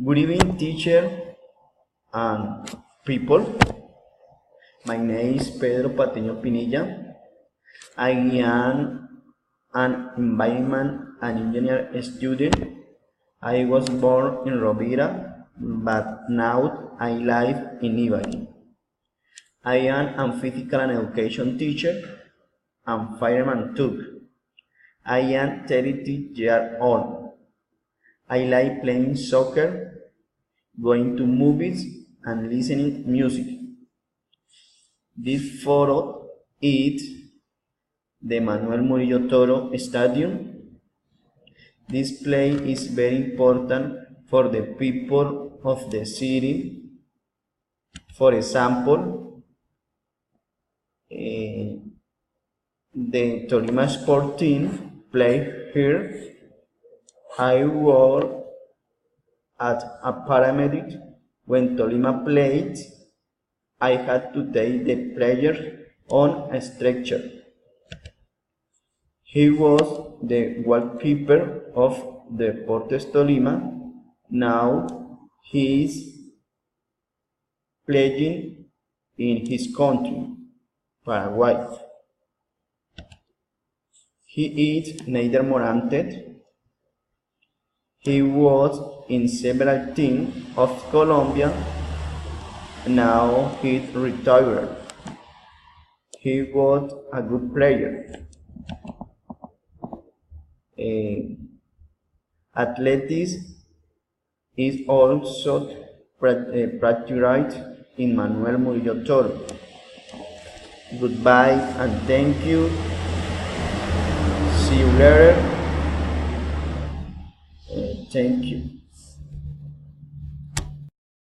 Good evening, teacher and people. My name is Pedro Pateño Pinilla. I am an environment and engineer student. I was born in Rovira, but now I live in Ibadan. I am a physical and education teacher and fireman too. I am 32 years old. I like playing soccer, going to movies, and listening music. This photo is the Manuel Murillo Toro Stadium. This place is very important for the people of the city. For example, the Tolima sport team play here. I work as a paramedic. When Tolima played, I had to take the player on a stretcher. He was the goalkeeper of Deportes Tolima. Now he is playing in his country, Paraguay. He is neither Morante. He was in several teams of Colombia. Now he is retired. He was a good player. Athletics is also practiced in Manuel Murillo Toro. Goodbye and thank you. See you later. Thank you.